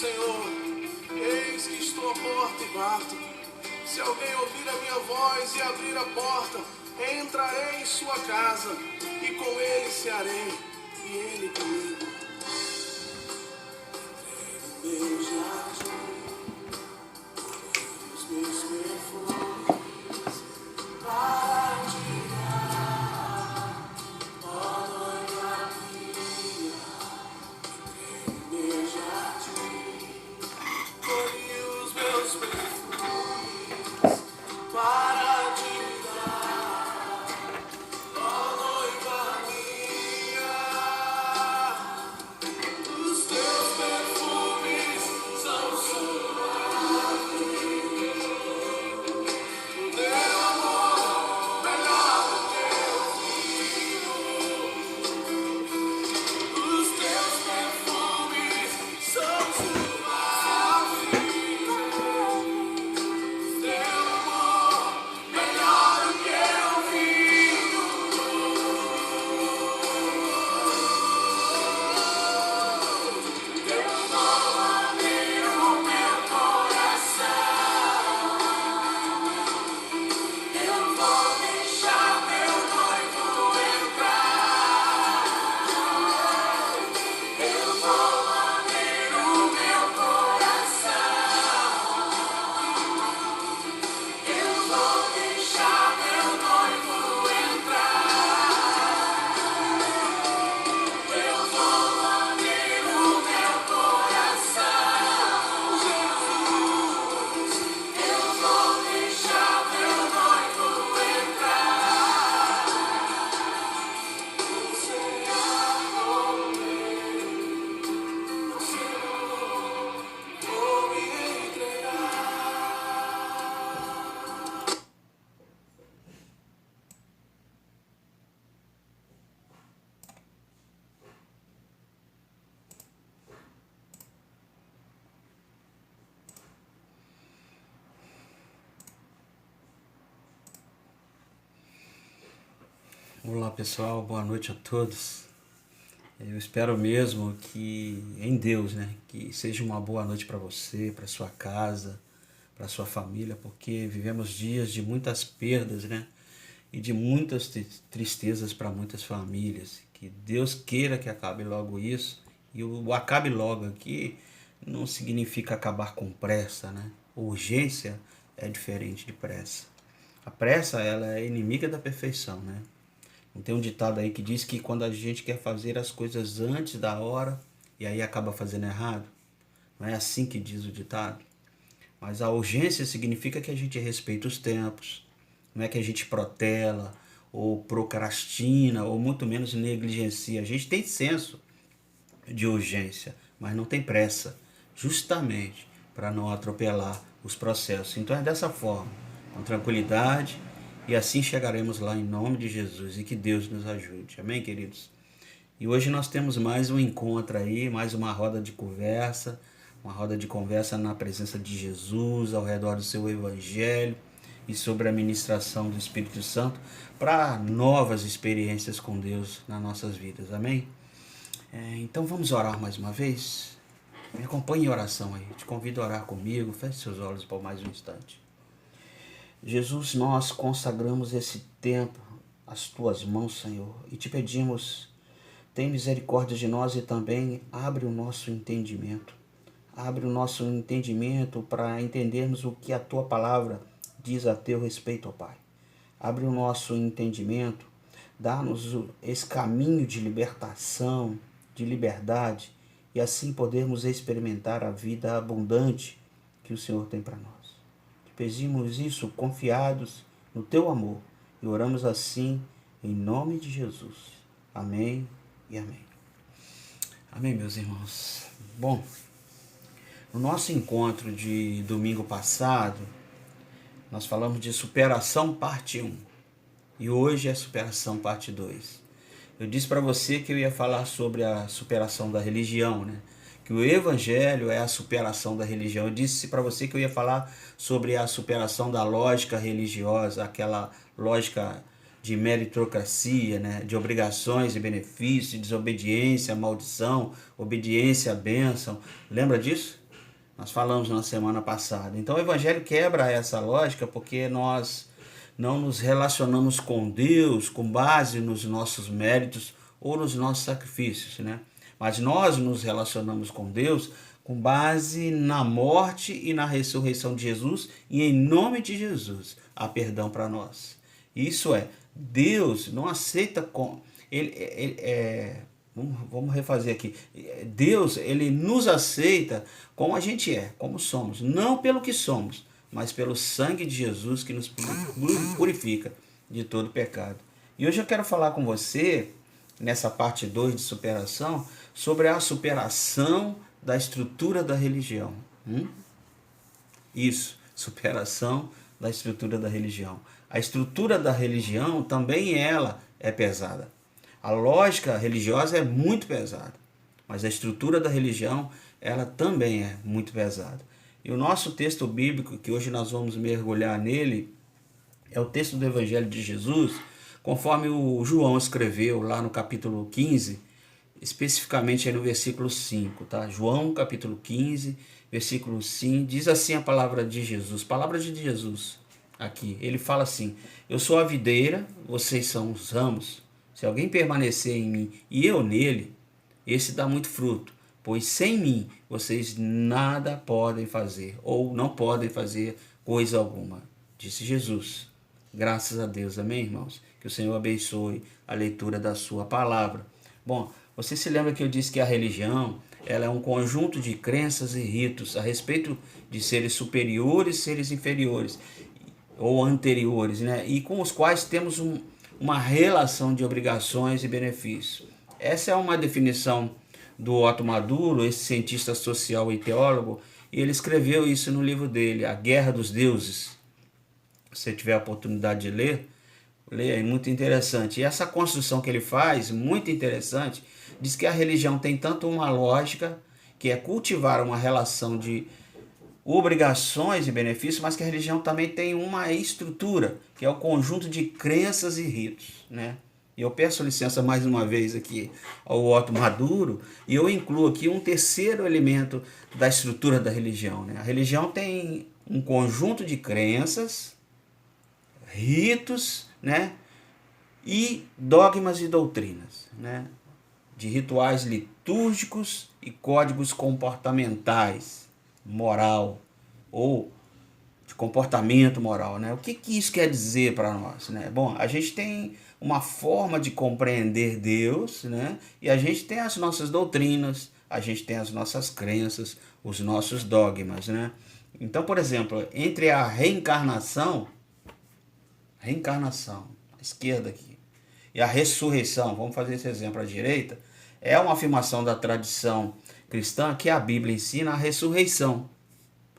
Senhor: eis que estou à porta e bato. Se alguém ouvir a minha voz e abrir a porta, entrarei em sua casa, e com ele cearei, e ele comigo. Meu jardim, os meus perfumes, para te dar, ó noiva minha. Meu jardim, colhi os meus perfumes, para te dar, ó noiva minha. Os teus perfumes são suaves, o teu amor melhor do que o vinho. Os teus perfumes são suaves, o teu amor melhor do que o vinho. Eu vou abrir o meu coração, eu vou deixar meu noivo entrar. Eu vou abrir o meu coração, eu vou deixar meu noivo entrar. Eu vou abrir o meu coração, Jesus. Eu vou deixar meu noivo entrar. Você vou me entregar. Olá pessoal, boa noite a todos. Eu espero mesmo que em Deus, né, que seja uma boa noite para você, para sua casa, para sua família, porque vivemos dias de muitas perdas, né, e de muitas tristezas para muitas famílias. Que Deus queira que acabe logo isso, e o acabe logo aqui não significa acabar com pressa, né? Urgência é diferente de pressa. A pressa, ela é inimiga da perfeição, né? Não tem um ditado aí que diz que quando a gente quer fazer as coisas antes da hora e aí acaba fazendo errado? Não é assim que diz o ditado? Mas a urgência significa que a gente respeita os tempos, não é que a gente protela ou procrastina ou muito menos negligencia. A gente tem senso de urgência, mas não tem pressa, justamente para não atropelar os processos. Então é dessa forma, com tranquilidade, e assim chegaremos lá em nome de Jesus, e que Deus nos ajude. Amém, queridos? E hoje nós temos mais um encontro aí, mais uma roda de conversa na presença de Jesus, ao redor do seu evangelho e sobre a ministração do Espírito Santo para novas experiências com Deus nas nossas vidas. Amém? Então vamos orar mais uma vez? Me acompanhe em oração aí. Te convido a orar comigo. Feche seus olhos por mais um instante. Jesus, nós consagramos esse tempo às tuas mãos, Senhor, e te pedimos, tem misericórdia de nós e também abre o nosso entendimento. Abre o nosso entendimento para entendermos o que a tua palavra diz a teu respeito, ó Pai. Abre o nosso entendimento, dá-nos esse caminho de libertação, de liberdade, e assim podermos experimentar a vida abundante que o Senhor tem para nós. Te pedimos isso confiados no teu amor e oramos assim em nome de Jesus. Amém e amém. Amém, meus irmãos. Bom, no nosso encontro de domingo passado, nós falamos de superação parte 1 e hoje é superação parte 2. Eu disse para você que eu ia falar sobre a superação da religião, né? Que o evangelho é a superação da religião. Eu disse para você que eu ia falar sobre a superação da lógica religiosa, aquela lógica de meritocracia, né? De obrigações e benefícios, desobediência, maldição, obediência, bênção. Lembra disso? Nós falamos na semana passada. Então o Evangelho quebra essa lógica porque nós não nos relacionamos com Deus com base nos nossos méritos ou nos nossos sacrifícios, né? Mas nós nos relacionamos com Deus com base na morte e na ressurreição de Jesus, e em nome de Jesus há perdão para nós. Isso é, Deus não aceita com vamos refazer aqui. Deus, ele nos aceita como a gente é, como somos, não pelo que somos, mas pelo sangue de Jesus que nos purifica de todo pecado. E hoje eu quero falar com você, nessa parte 2 de superação, sobre a superação da estrutura da religião. Isso, superação da estrutura da religião. A estrutura da religião também ela é pesada. A lógica religiosa é muito pesada, mas a estrutura da religião ela também é muito pesada. E o nosso texto bíblico, que hoje nós vamos mergulhar nele, é o texto do Evangelho de Jesus, conforme o João escreveu lá no capítulo 15, especificamente aí no versículo 5, tá? João capítulo 15, versículo 5, diz assim a palavra de Jesus, aqui, ele fala assim: eu sou a videira, vocês são os ramos. Se alguém permanecer em mim e eu nele, esse dá muito fruto, pois sem mim vocês nada podem fazer, ou não podem fazer coisa alguma, disse Jesus. Graças a Deus, amém, irmãos? Que o Senhor abençoe a leitura da sua palavra. Bom, você se lembra que eu disse que a religião ela é um conjunto de crenças e ritos a respeito de seres superiores, seres inferiores ou anteriores, né? E com os quais temos uma relação de obrigações e benefícios. Essa é uma definição do Otto Maduro, esse cientista social e teólogo, e ele escreveu isso no livro dele, A Guerra dos Deuses. Se você tiver a oportunidade de ler, leia, é muito interessante. E essa construção que ele faz, muito interessante, diz que a religião tem tanto uma lógica, que é cultivar uma relação de obrigações e benefícios, mas que a religião também tem uma estrutura, que é o conjunto de crenças e ritos, né? E eu peço licença mais uma vez aqui ao Otto Maduro, e eu incluo aqui um terceiro elemento da estrutura da religião, né? A religião tem um conjunto de crenças, ritos, né? E dogmas e doutrinas, né? De rituais litúrgicos e códigos comportamentais, moral, ou de comportamento moral, né? O que isso quer dizer para nós, né? Bom, a gente tem uma forma de compreender Deus, né? E a gente tem as nossas doutrinas, a gente tem as nossas crenças, os nossos dogmas, né? Então, por exemplo, entre a reencarnação, à esquerda aqui, e a ressurreição, vamos fazer esse exemplo à direita, é uma afirmação da tradição cristã que a Bíblia ensina a ressurreição.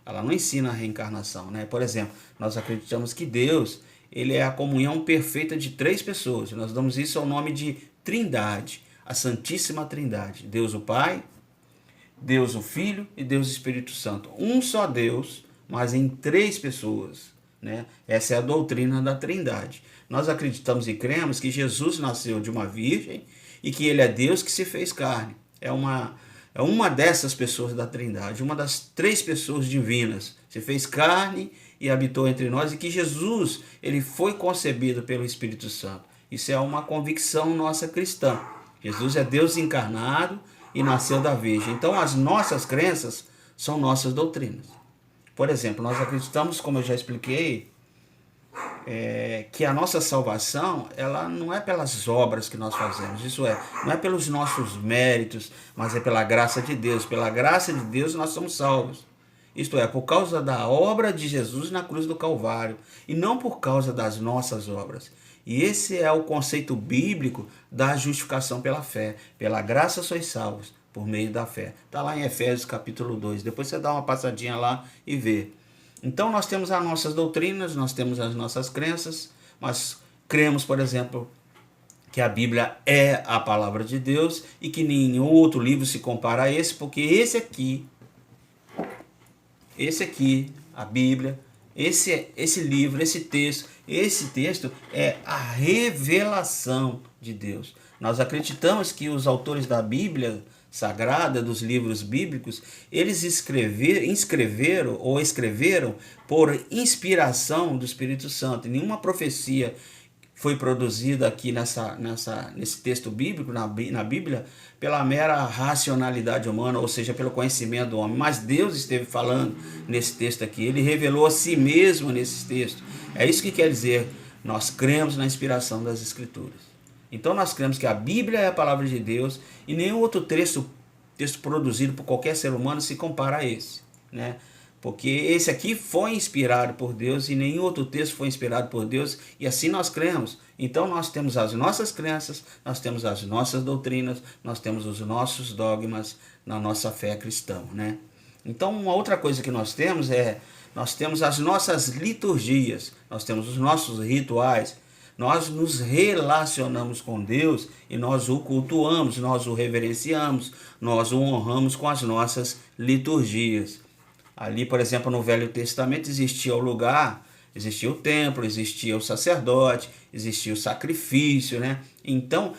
Ela não ensina a reencarnação, né? Por exemplo, nós acreditamos que Deus, ele é a comunhão perfeita de três pessoas. Nós damos isso ao nome de Trindade, a Santíssima Trindade. Deus o Pai, Deus o Filho e Deus o Espírito Santo. Um só Deus, mas em três pessoas, né? Essa é a doutrina da Trindade. Nós acreditamos e cremos que Jesus nasceu de uma virgem e que ele é Deus que se fez carne. É uma dessas pessoas da Trindade, uma das três pessoas divinas. Se fez carne e habitou entre nós, e que Jesus, ele foi concebido pelo Espírito Santo. Isso é uma convicção nossa cristã. Jesus é Deus encarnado e nasceu da Virgem. Então as nossas crenças são nossas doutrinas. Por exemplo, nós acreditamos, como eu já expliquei, que a nossa salvação, ela não é pelas obras que nós fazemos, isso é, não é pelos nossos méritos, mas é pela graça de Deus. Pela graça de Deus nós somos salvos. Isto é, por causa da obra de Jesus na cruz do Calvário, e não por causa das nossas obras. E esse é o conceito bíblico da justificação pela fé. Pela graça sois salvos, por meio da fé. Está lá em Efésios capítulo 2. Depois você dá uma passadinha lá e vê. Então nós temos as nossas doutrinas, nós temos as nossas crenças, mas cremos, por exemplo, que a Bíblia é a palavra de Deus e que nenhum outro livro se compara a esse, porque esse aqui, a Bíblia, esse livro, esse texto é a revelação de Deus. Nós acreditamos que os autores da Bíblia sagrada, dos livros bíblicos, eles escreveram por inspiração do Espírito Santo. Nenhuma profecia foi produzida aqui nesse texto bíblico, na Bíblia, pela mera racionalidade humana, ou seja, pelo conhecimento do homem. Mas Deus esteve falando nesse texto aqui. Ele revelou a si mesmo nesse texto. É isso que quer dizer, nós cremos na inspiração das Escrituras. Então nós cremos que a Bíblia é a palavra de Deus e nenhum outro texto produzido por qualquer ser humano se compara a esse, né? Porque esse aqui foi inspirado por Deus e nenhum outro texto foi inspirado por Deus, e assim nós cremos. Então nós temos as nossas crenças, nós temos as nossas doutrinas, nós temos os nossos dogmas na nossa fé cristã, né? Então uma outra coisa que nós temos as nossas liturgias, nós temos os nossos rituais. Nós nos relacionamos com Deus e nós o cultuamos, nós o reverenciamos, nós o honramos com as nossas liturgias. Ali, por exemplo, no Velho Testamento existia o lugar, existia o templo, existia o sacerdote, existia o sacrifício, né? Então,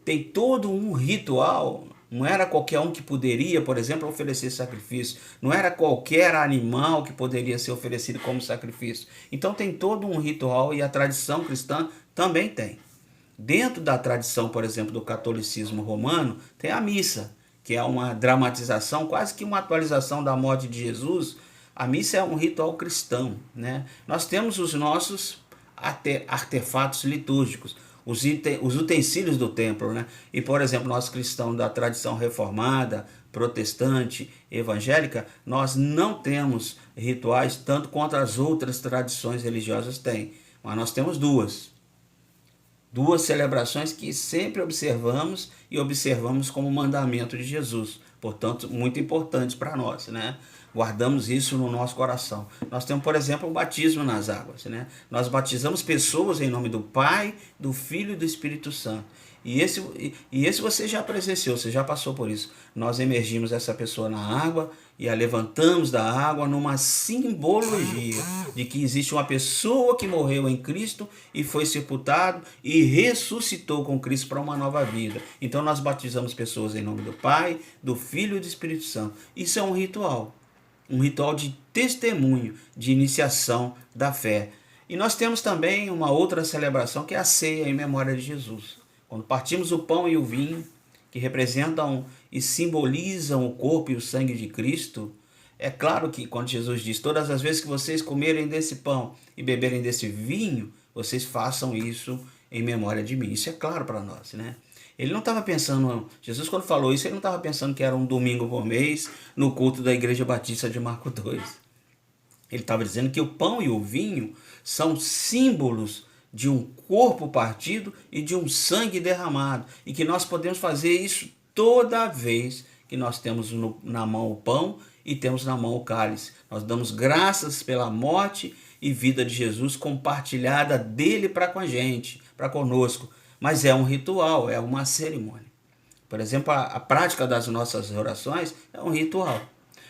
tem todo um ritual. Não era qualquer um que poderia, por exemplo, oferecer sacrifício. Não era qualquer animal que poderia ser oferecido como sacrifício. Então tem todo um ritual e a tradição cristã também tem. Dentro da tradição, por exemplo, do catolicismo romano, tem a missa, que é uma dramatização, quase que uma atualização da morte de Jesus. A missa é um ritual cristão, né? Nós temos os nossos artefatos litúrgicos, os utensílios do templo, né? E, por exemplo, nós cristãos da tradição reformada, protestante, evangélica, nós não temos rituais tanto quanto as outras tradições religiosas têm, mas nós temos duas celebrações que sempre observamos e observamos como mandamento de Jesus, portanto, muito importantes para nós, né? Guardamos isso no nosso coração. Nós temos, por exemplo, o batismo nas águas, né? Nós batizamos pessoas em nome do Pai, do Filho e do Espírito Santo. E esse você já presenciou, você já passou por isso. Nós emergimos essa pessoa na água e a levantamos da água numa simbologia de que existe uma pessoa que morreu em Cristo e foi sepultado e ressuscitou com Cristo para uma nova vida. Então nós batizamos pessoas em nome do Pai, do Filho e do Espírito Santo. Isso é um ritual de testemunho, de iniciação da fé. E nós temos também uma outra celebração que é a ceia em memória de Jesus. Quando partimos o pão e o vinho, que representam e simbolizam o corpo e o sangue de Cristo, é claro que quando Jesus diz, todas as vezes que vocês comerem desse pão e beberem desse vinho, vocês façam isso em memória de mim. Isso é claro para nós, né? Ele não estava pensando, Jesus quando falou isso, ele não estava pensando que era um domingo por mês no culto da Igreja Batista de Marcos 2. Ele estava dizendo que o pão e o vinho são símbolos de um corpo partido e de um sangue derramado. E que nós podemos fazer isso toda vez que nós temos na mão o pão e temos na mão o cálice. Nós damos graças pela morte e vida de Jesus compartilhada dele para com a gente, para conosco. Mas é um ritual, é uma cerimônia. Por exemplo, a prática das nossas orações é um ritual.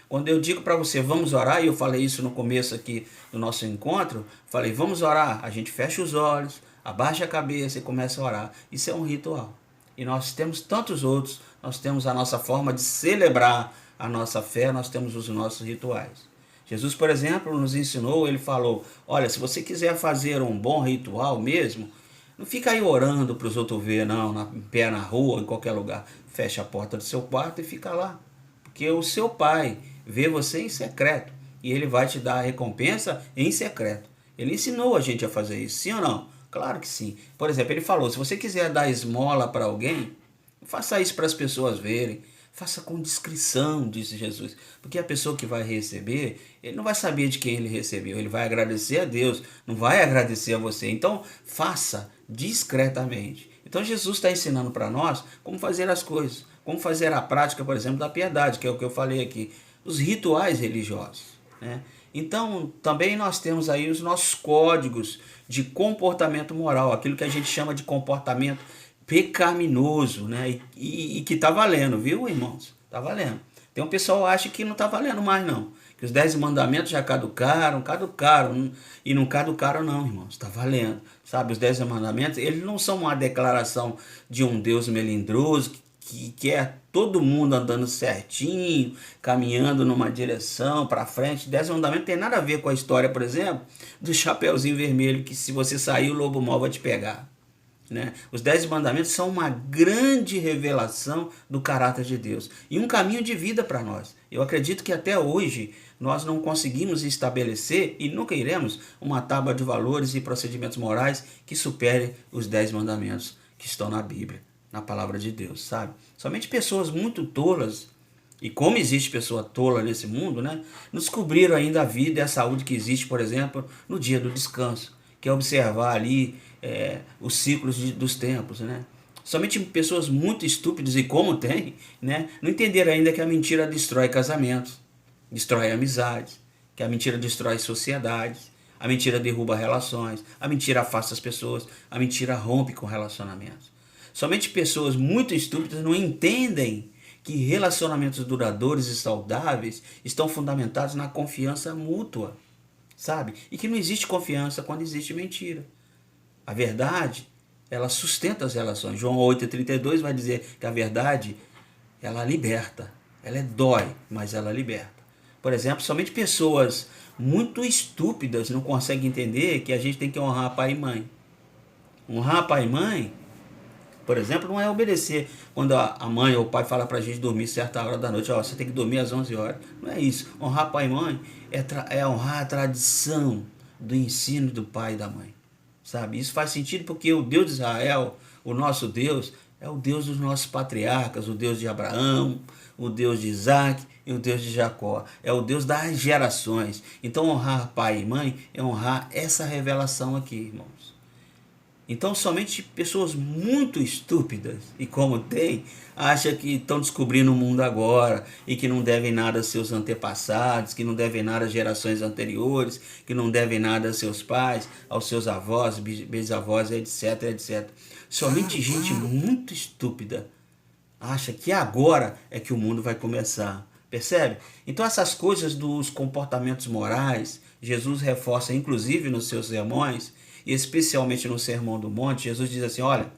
Quando eu digo para você, vamos orar, e eu falei isso no começo aqui do nosso encontro, falei, vamos orar, a gente fecha os olhos, abaixa a cabeça e começa a orar. Isso é um ritual. E nós temos tantos outros, nós temos a nossa forma de celebrar a nossa fé, nós temos os nossos rituais. Jesus, por exemplo, nos ensinou, ele falou, olha, se você quiser fazer um bom ritual mesmo, não fica aí orando para os outros ver, não, em pé na rua, em qualquer lugar. Fecha a porta do seu quarto e fica lá. Porque o seu pai vê você em secreto e ele vai te dar a recompensa em secreto. Ele ensinou a gente a fazer isso, sim ou não? Claro que sim. Por exemplo, ele falou, se você quiser dar esmola para alguém, faça isso para as pessoas verem. Faça com discrição, disse Jesus. Porque a pessoa que vai receber, ele não vai saber de quem ele recebeu. Ele vai agradecer a Deus, não vai agradecer a você. Então, faça discretamente. Então, Jesus está ensinando para nós como fazer as coisas. Como fazer a prática, por exemplo, da piedade, que é o que eu falei aqui. Os rituais religiosos, né? Então, também nós temos aí os nossos códigos de comportamento moral. Aquilo que a gente chama de comportamento pecaminoso, né? E que está valendo, viu, irmãos? Está valendo. Tem um pessoal que acha que não está valendo mais, não. Que os 10 mandamentos já caducaram, e não caducaram não, irmãos. Está valendo. Sabe, os 10 mandamentos, eles não são uma declaração de um Deus melindroso que quer todo mundo andando certinho, caminhando numa direção para frente. 10 mandamentos não tem nada a ver com a história, por exemplo, do Chapeuzinho Vermelho, que se você sair o lobo mau vai te pegar. Né? Os 10 mandamentos são uma grande revelação do caráter de Deus e um caminho de vida para nós. Eu acredito que até hoje nós não conseguimos estabelecer e nunca iremos uma tábua de valores e procedimentos morais que supere os 10 mandamentos que estão na Bíblia, na palavra de Deus, sabe? Somente pessoas muito tolas, e como existe pessoa tola nesse mundo, né, não descobriram ainda a vida e a saúde que existe, por exemplo, no dia do descanso, que é observar ali os ciclos dos tempos, né? Somente pessoas muito estúpidas, e como tem, né, não entenderam ainda que a mentira destrói casamentos, destrói amizades, que a mentira destrói sociedades, a mentira derruba relações, a mentira afasta as pessoas, a mentira rompe com relacionamentos. Somente pessoas muito estúpidas não entendem que relacionamentos duradouros e saudáveis estão fundamentados na confiança mútua, sabe? E que não existe confiança quando existe mentira. A verdade, ela sustenta as relações. João 8,32 vai dizer que a verdade, ela liberta. Ela dói, mas ela liberta. Por exemplo, somente pessoas muito estúpidas não conseguem entender que a gente tem que honrar pai e mãe. Honrar pai e mãe, por exemplo, não é obedecer quando a mãe ou o pai fala pra gente dormir certa hora da noite. Ó, você tem que dormir às 11 horas. Não é isso. Honrar pai e mãe é honrar a tradição do ensino do pai e da mãe. Sabe? Isso faz sentido porque o Deus de Israel, o nosso Deus, é o Deus dos nossos patriarcas, o Deus de Abraão, o Deus de Isaac e o Deus de Jacó. É o Deus das gerações. Então honrar pai e mãe é honrar essa revelação aqui, irmãos. Então somente pessoas muito estúpidas, e como tem, acham que estão descobrindo o mundo agora e que não devem nada aos seus antepassados, que não devem nada às gerações anteriores, que não devem nada aos seus pais, aos seus avós, bisavós, etc, etc. Somente gente muito estúpida acha que agora é que o mundo vai começar. Percebe? Então essas coisas dos comportamentos morais, Jesus reforça inclusive nos seus sermões, e especialmente no Sermão do Monte. Jesus diz assim: olha,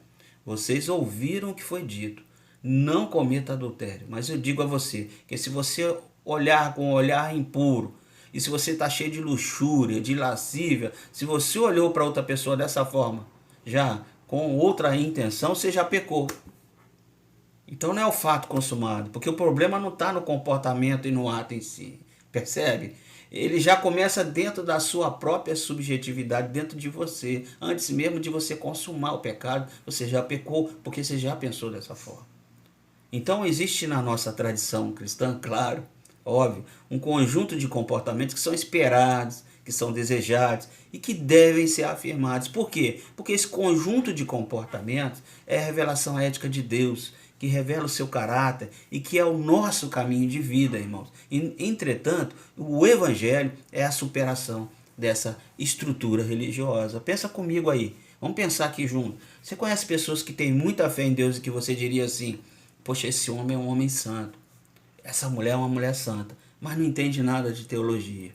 vocês ouviram o que foi dito, não cometa adultério, mas eu digo a você, que se você olhar com um olhar impuro, e se você está cheio de luxúria, de lascívia, se você olhou para outra pessoa dessa forma, já com outra intenção, você já pecou. Então não é o fato consumado, porque o problema não está no comportamento e no ato em si, percebe? Ele já começa dentro da sua própria subjetividade, dentro de você. Antes mesmo de você consumar o pecado, você já pecou, porque você já pensou dessa forma. Então existe na nossa tradição cristã, claro, óbvio, um conjunto de comportamentos que são esperados, que são desejados e que devem ser afirmados. Por quê? Porque esse conjunto de comportamentos é a revelação ética de Deus, que revela o seu caráter e que é o nosso caminho de vida, irmãos. Entretanto, o Evangelho é a superação dessa estrutura religiosa. Pensa comigo aí, vamos pensar aqui junto. Você conhece pessoas que têm muita fé em Deus e que você diria assim: poxa, esse homem é um homem santo, essa mulher é uma mulher santa, mas não entende nada de teologia.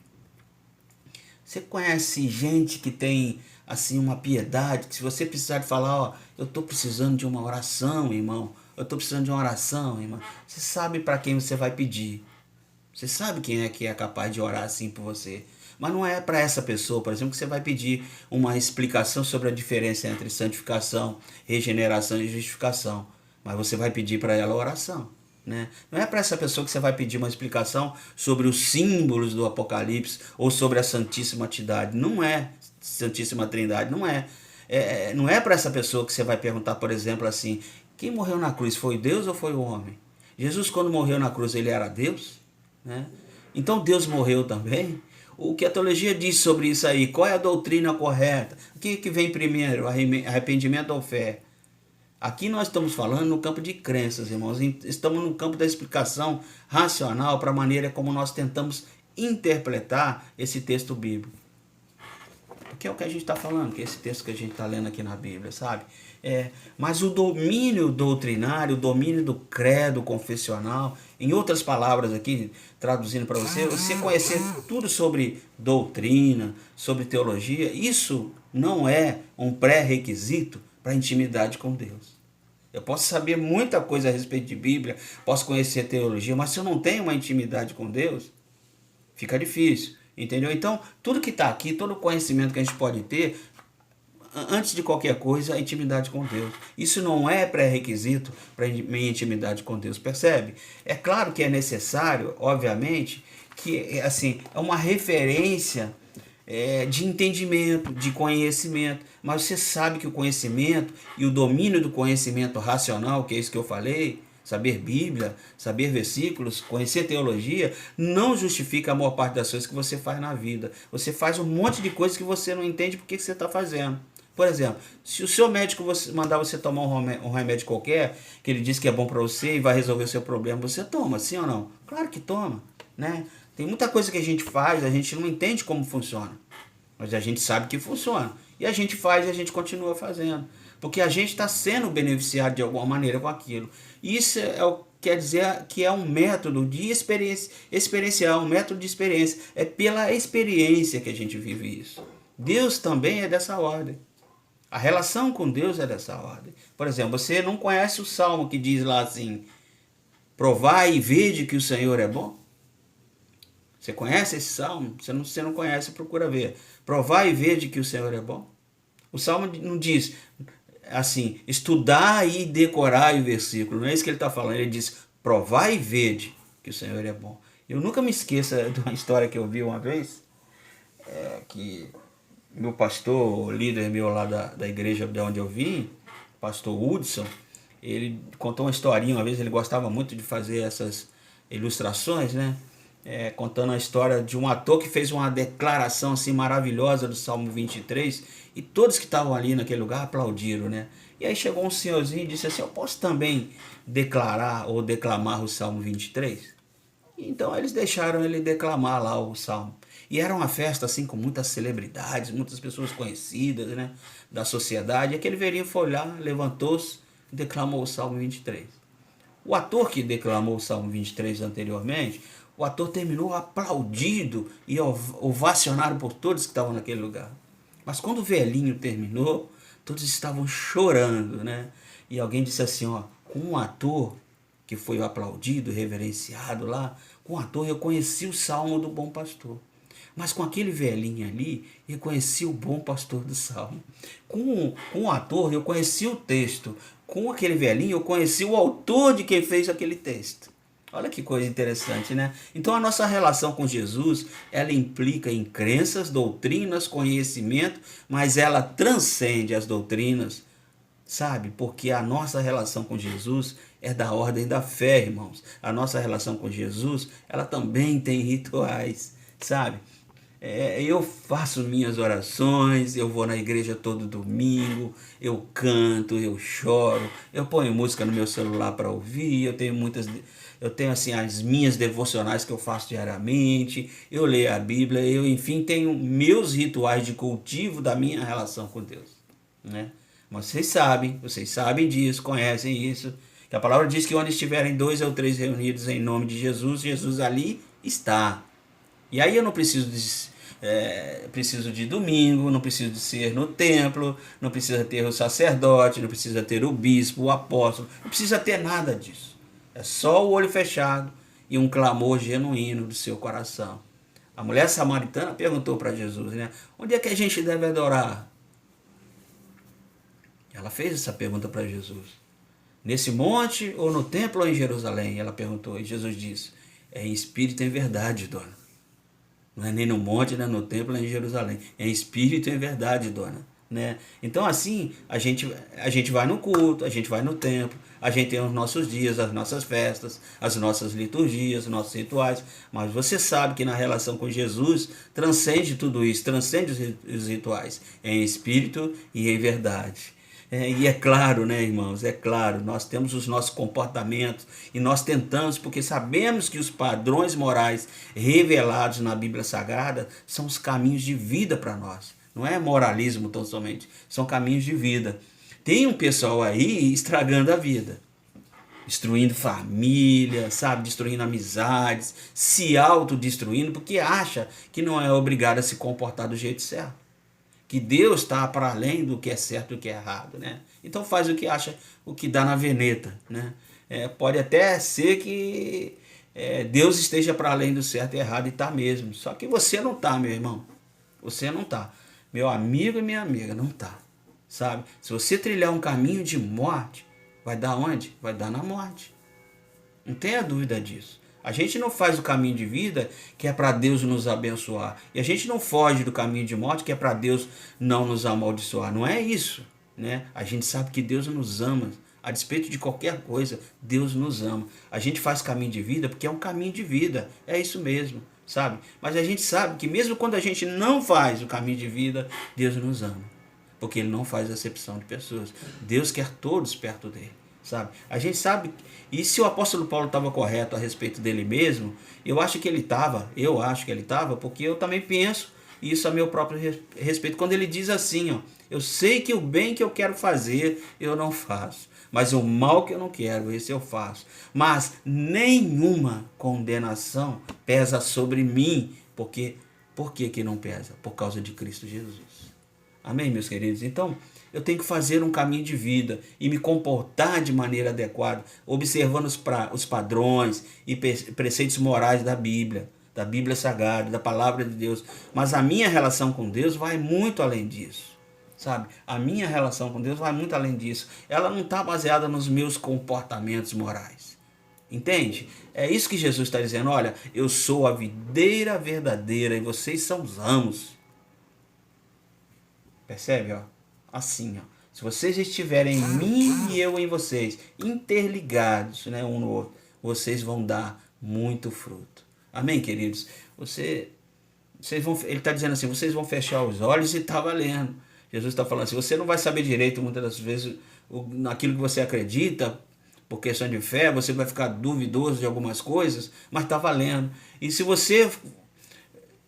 Você conhece gente que tem assim uma piedade, que se você precisar de falar, ó, eu estou precisando de uma oração, irmão, eu estou precisando de uma oração, irmão, você sabe para quem você vai pedir. Você sabe quem é que é capaz de orar assim por você. Mas não é para essa pessoa, por exemplo, que você vai pedir uma explicação sobre a diferença entre santificação, regeneração e justificação. Mas você vai pedir para ela oração. Né? Não é para essa pessoa que você vai pedir uma explicação sobre os símbolos do Apocalipse ou sobre a Santíssima Trindade. Não é Santíssima Trindade, não é. Não é para essa pessoa que você vai perguntar, por exemplo, assim: quem morreu na cruz, foi Deus ou foi o homem? Jesus, quando morreu na cruz, ele era Deus? Né? Então Deus morreu também? O que a teologia diz sobre isso aí? Qual é a doutrina correta? O que vem primeiro, arrependimento ou fé? Aqui nós estamos falando no campo de crenças, irmãos. Estamos no campo da explicação racional para a maneira como nós tentamos interpretar esse texto bíblico. Porque é o que a gente está falando, que é esse texto que a gente está lendo aqui na Bíblia, sabe? Mas o domínio doutrinário, o domínio do credo confessional, em outras palavras aqui, traduzindo para você, você conhecer tudo sobre doutrina, sobre teologia, isso não é um pré-requisito para a intimidade com Deus. Eu posso saber muita coisa a respeito de Bíblia, posso conhecer teologia, mas se eu não tenho uma intimidade com Deus, fica difícil, entendeu? Então, tudo que está aqui, todo o conhecimento que a gente pode ter, antes de qualquer coisa, a intimidade com Deus. Isso não é pré-requisito para minha intimidade com Deus, percebe? É claro que é necessário, obviamente, que assim, é uma referência de entendimento, de conhecimento, mas você sabe que o conhecimento e o domínio do conhecimento racional, que é isso que eu falei, saber Bíblia, saber versículos, conhecer teologia, não justifica a maior parte das coisas que você faz na vida. Você faz um monte de coisas que você não entende porque que você está fazendo. Por exemplo, se o seu médico mandar você tomar um remédio qualquer, que ele diz que é bom para você e vai resolver o seu problema, você toma, sim ou não? Claro que toma, né? Tem muita coisa que a gente faz, a gente não entende como funciona, mas a gente sabe que funciona. E a gente faz e a gente continua fazendo, porque a gente está sendo beneficiado de alguma maneira com aquilo. Isso quer dizer que é um método de experiencial, um método de experiência. É pela experiência que a gente vive isso. Deus também é dessa ordem. A relação com Deus é dessa ordem. Por exemplo, você não conhece o Salmo que diz lá assim: provai e vede que o Senhor é bom? Você conhece esse Salmo? Você não conhece, procura ver. Provai e vede que o Senhor é bom? O Salmo não diz assim, estudar e decorar o versículo. Não é isso que ele está falando. Ele diz, provai e vede que o Senhor é bom. Eu nunca me esqueço de uma história que eu vi uma vez, que meu pastor, o líder meu lá da igreja de onde eu vim, pastor Hudson, ele contou uma historinha uma vez. Ele gostava muito de fazer essas ilustrações, né? Contando a história de um ator que fez uma declaração assim maravilhosa do Salmo 23, e todos que estavam ali naquele lugar aplaudiram, né? E aí chegou um senhorzinho e disse assim: eu posso também declarar ou declamar o Salmo 23? Então eles deixaram ele declamar lá o Salmo. E era uma festa assim com muitas celebridades, muitas pessoas conhecidas, né, da sociedade. E aquele velhinho foi lá, levantou-se e declamou o Salmo 23. O ator que declamou o Salmo 23 anteriormente, o ator terminou aplaudido e ovacionado por todos que estavam naquele lugar. Mas quando o velhinho terminou, todos estavam chorando, né? E alguém disse assim, ó, com um ator que foi aplaudido, reverenciado lá, com o ator eu conheci o Salmo do Bom Pastor. Mas com aquele velhinho ali, eu conheci o bom pastor do Salmo. Com o ator, eu conheci o texto. Com aquele velhinho, eu conheci o autor de quem fez aquele texto. Olha que coisa interessante, né? Então a nossa relação com Jesus, ela implica em crenças, doutrinas, conhecimento, mas ela transcende as doutrinas, sabe? Porque a nossa relação com Jesus é da ordem da fé, irmãos. A nossa relação com Jesus, ela também tem rituais, sabe? Eu faço minhas orações, eu vou na igreja todo domingo, eu canto, eu choro, eu ponho música no meu celular para ouvir, eu tenho assim as minhas devocionais que eu faço diariamente, eu leio a Bíblia, eu enfim tenho meus rituais de cultivo da minha relação com Deus, né? Mas vocês sabem disso, conhecem isso, que a palavra diz que onde estiverem 2 ou 3 reunidos em nome de Jesus, Jesus ali está. E aí eu não preciso de domingo, não preciso de ser no templo, não precisa ter o sacerdote, não precisa ter o bispo, o apóstolo, não precisa ter nada disso. É só o olho fechado e um clamor genuíno do seu coração. A mulher samaritana perguntou para Jesus, né? Onde é que a gente deve adorar? Ela fez essa pergunta para Jesus. Nesse monte ou no templo ou em Jerusalém? Ela perguntou e Jesus disse, é em espírito e em verdade, dona. Não é nem no monte, nem no templo, nem em Jerusalém. É em espírito e em verdade, dona. Né? Então assim, a gente vai no culto, a gente vai no templo, a gente tem os nossos dias, as nossas festas, as nossas liturgias, os nossos rituais, mas você sabe que na relação com Jesus transcende tudo isso, transcende os rituais, é em espírito e em verdade. E é claro, né, irmãos, é claro, nós temos os nossos comportamentos e nós tentamos, porque sabemos que os padrões morais revelados na Bíblia Sagrada são os caminhos de vida para nós. Não é moralismo tão somente, são caminhos de vida. Tem um pessoal aí estragando a vida, destruindo família, sabe, destruindo amizades, se autodestruindo porque acha que não é obrigado a se comportar do jeito certo. que Deus está para além do que é certo e do que é errado, né? Então faz o que acha, o que dá na veneta, né? Pode até ser que Deus esteja para além do certo e errado, e está mesmo. Só que você não está, meu irmão. Você não está. Meu amigo e minha amiga, não está. Sabe? Se você trilhar um caminho de morte, vai dar onde? Vai dar na morte. Não tenha dúvida disso. A gente não faz o caminho de vida que é para Deus nos abençoar. E a gente não foge do caminho de morte que é para Deus não nos amaldiçoar. Não é isso, né? A gente sabe que Deus nos ama. A despeito de qualquer coisa, Deus nos ama. A gente faz caminho de vida porque é um caminho de vida. É isso mesmo, sabe? Mas a gente sabe que mesmo quando a gente não faz o caminho de vida, Deus nos ama. Porque Ele não faz acepção de pessoas. Deus quer todos perto dele, sabe? A gente sabe, e se o apóstolo Paulo estava correto a respeito dele mesmo, eu acho que ele estava, porque eu também penso isso a meu próprio respeito, quando ele diz assim, ó, eu sei que o bem que eu quero fazer, eu não faço, mas o mal que eu não quero, esse eu faço. Mas nenhuma condenação pesa sobre mim, porque, por que não pesa? Por causa de Cristo Jesus. Amém, meus queridos? Então, eu tenho que fazer um caminho de vida e me comportar de maneira adequada, observando os padrões e preceitos morais da Bíblia Sagrada, da Palavra de Deus. Mas a minha relação com Deus vai muito além disso, sabe? A minha relação com Deus vai muito além disso. Ela não está baseada nos meus comportamentos morais. Entende? É isso que Jesus está dizendo. Olha, eu sou a videira verdadeira e vocês são os ramos. Percebe? Ó? Assim, ó. Se vocês estiverem em mim e eu em vocês, interligados, né, um no outro, vocês vão dar muito fruto. Amém, queridos? Ele está dizendo assim, vocês vão fechar os olhos e está valendo. Jesus está falando assim, você não vai saber direito muitas das vezes naquilo que você acredita, por questão de fé, você vai ficar duvidoso de algumas coisas, mas está valendo. E se você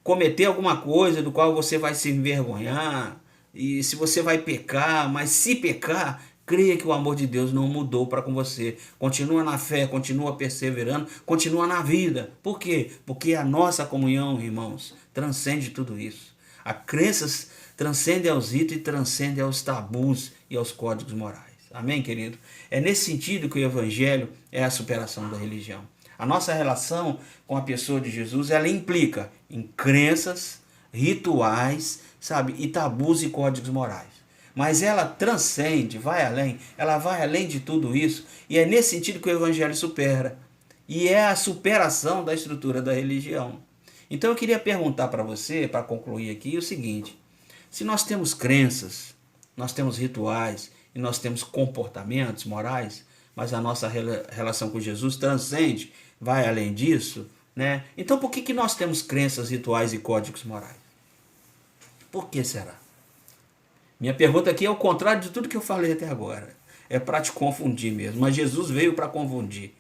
cometer alguma coisa do qual você vai se envergonhar, e se você vai pecar, mas se pecar, creia que o amor de Deus não mudou para com você. Continua na fé, continua perseverando, continua na vida. Por quê? Porque a nossa comunhão, irmãos, transcende tudo isso. A crença transcende aos ritos e transcende aos tabus e aos códigos morais. Amém, querido? É nesse sentido que o Evangelho é a superação da religião. A nossa relação com a pessoa de Jesus, ela implica em crenças, rituais, sabe, e tabus e códigos morais. Mas ela transcende, ela vai além de tudo isso, e é nesse sentido que o Evangelho supera. E é a superação da estrutura da religião. Então eu queria perguntar para você, para concluir aqui, o seguinte: se nós temos crenças, nós temos rituais e nós temos comportamentos morais, mas a nossa relação com Jesus transcende, vai além disso, né? Então por que nós temos crenças, rituais e códigos morais? Por que será? Minha pergunta aqui é o contrário de tudo que eu falei até agora. É para te confundir mesmo. Mas Jesus veio para confundir.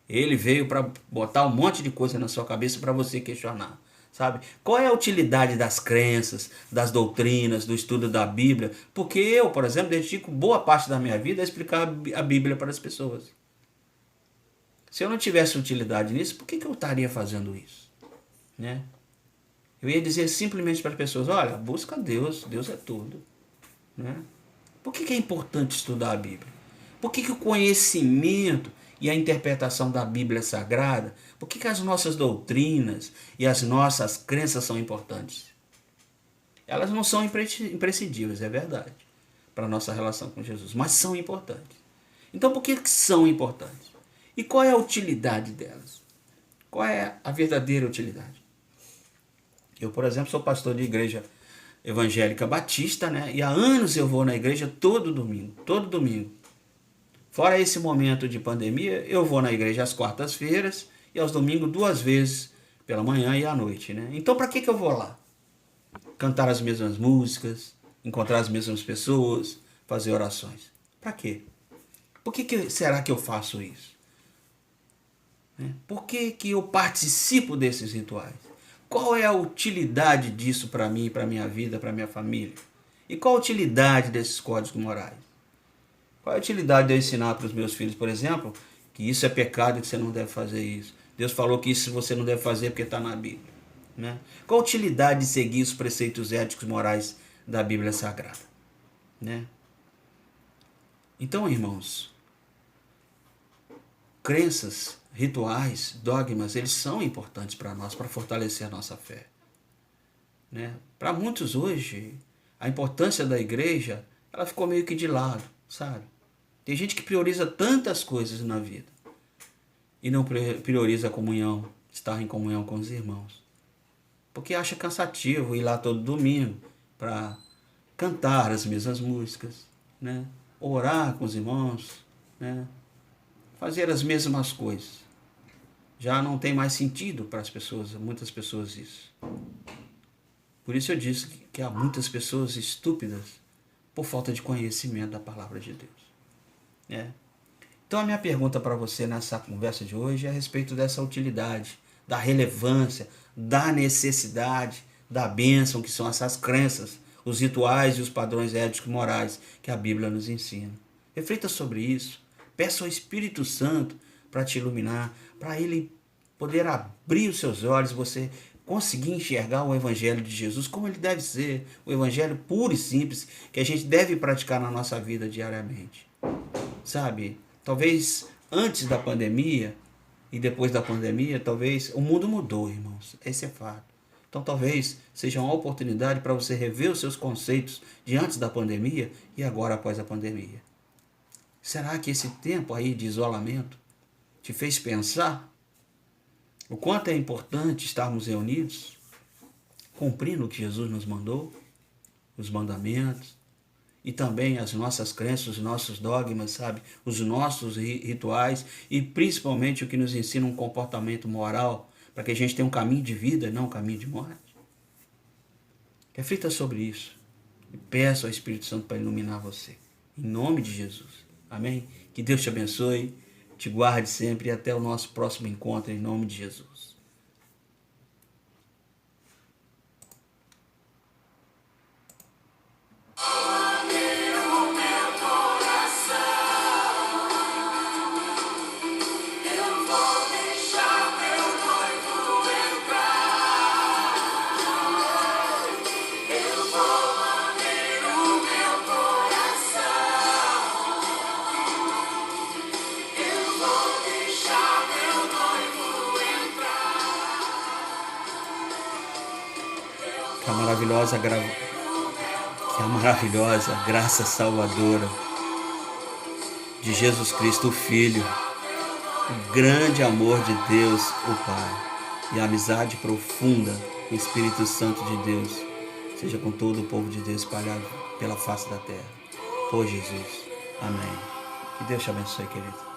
Ele veio para botar um monte de coisa na sua cabeça para você questionar. Sabe? Qual é a utilidade das crenças, das doutrinas, do estudo da Bíblia? Porque eu, por exemplo, dedico boa parte da minha vida a explicar a Bíblia para as pessoas. Se eu não tivesse utilidade nisso, por que eu estaria fazendo isso? Né? Eu ia dizer simplesmente para as pessoas, olha, busca Deus, Deus é tudo. Né? Por que é importante estudar a Bíblia? Por que o conhecimento e a interpretação da Bíblia Sagrada, por que as nossas doutrinas e as nossas crenças são importantes? Elas não são imprescindíveis, é verdade, para a nossa relação com Jesus, mas são importantes. Então por que são importantes? E qual é a utilidade delas? Qual é a verdadeira utilidade? Eu, por exemplo, sou pastor de igreja evangélica batista, né? E há anos eu vou na igreja todo domingo. Fora esse momento de pandemia, eu vou na igreja às quartas-feiras e aos domingos 2 vezes, pela manhã e à noite, né? Então, para que eu vou lá? Cantar as mesmas músicas, encontrar as mesmas pessoas, fazer orações. Para quê? Por que será que eu faço isso? Por que eu participo desses rituais? Qual é a utilidade disso para mim, para minha vida, para minha família? E qual a utilidade desses códigos morais? Qual a utilidade de eu ensinar para os meus filhos, por exemplo, que isso é pecado e que você não deve fazer isso? Deus falou que isso você não deve fazer porque está na Bíblia. Né? Qual a utilidade de seguir os preceitos éticos morais da Bíblia Sagrada, né? Então, irmãos, crenças, rituais, dogmas, eles são importantes para nós, para fortalecer a nossa fé, né? Para muitos hoje, a importância da igreja, ela ficou meio que de lado, sabe? Tem gente que prioriza tantas coisas na vida e não prioriza a comunhão, estar em comunhão com os irmãos, porque acha cansativo ir lá todo domingo para cantar as mesmas músicas, né? Orar com os irmãos, né? Fazer as mesmas coisas. Já não tem mais sentido para as pessoas, muitas pessoas isso. Por isso eu disse que há muitas pessoas estúpidas por falta de conhecimento da palavra de Deus, né? Então a minha pergunta para você nessa conversa de hoje é a respeito dessa utilidade, da relevância, da necessidade, da bênção que são essas crenças, os rituais e os padrões éticos e morais que a Bíblia nos ensina. Reflita sobre isso. Peça ao Espírito Santo para te iluminar, para Ele poder abrir os seus olhos, você conseguir enxergar o Evangelho de Jesus como ele deve ser, o Evangelho puro e simples que a gente deve praticar na nossa vida diariamente. Sabe, talvez antes da pandemia e depois da pandemia, talvez o mundo mudou, irmãos, esse é fato. Então talvez seja uma oportunidade para você rever os seus conceitos de antes da pandemia e agora após a pandemia. Será que esse tempo aí de isolamento te fez pensar o quanto é importante estarmos reunidos, cumprindo o que Jesus nos mandou, os mandamentos, e também as nossas crenças, os nossos dogmas, sabe? Os nossos rituais e principalmente o que nos ensina um comportamento moral para que a gente tenha um caminho de vida e não um caminho de morte? Reflita sobre isso e peça ao Espírito Santo para iluminar você. Em nome de Jesus. Amém? Que Deus te abençoe, te guarde sempre e até o nosso próximo encontro em nome de Jesus. Que a maravilhosa graça salvadora de Jesus Cristo, o Filho, o grande amor de Deus, o Pai, e a amizade profunda do Espírito Santo de Deus, seja com todo o povo de Deus espalhado pela face da terra. Por Jesus. Amém. Que Deus te abençoe, querido.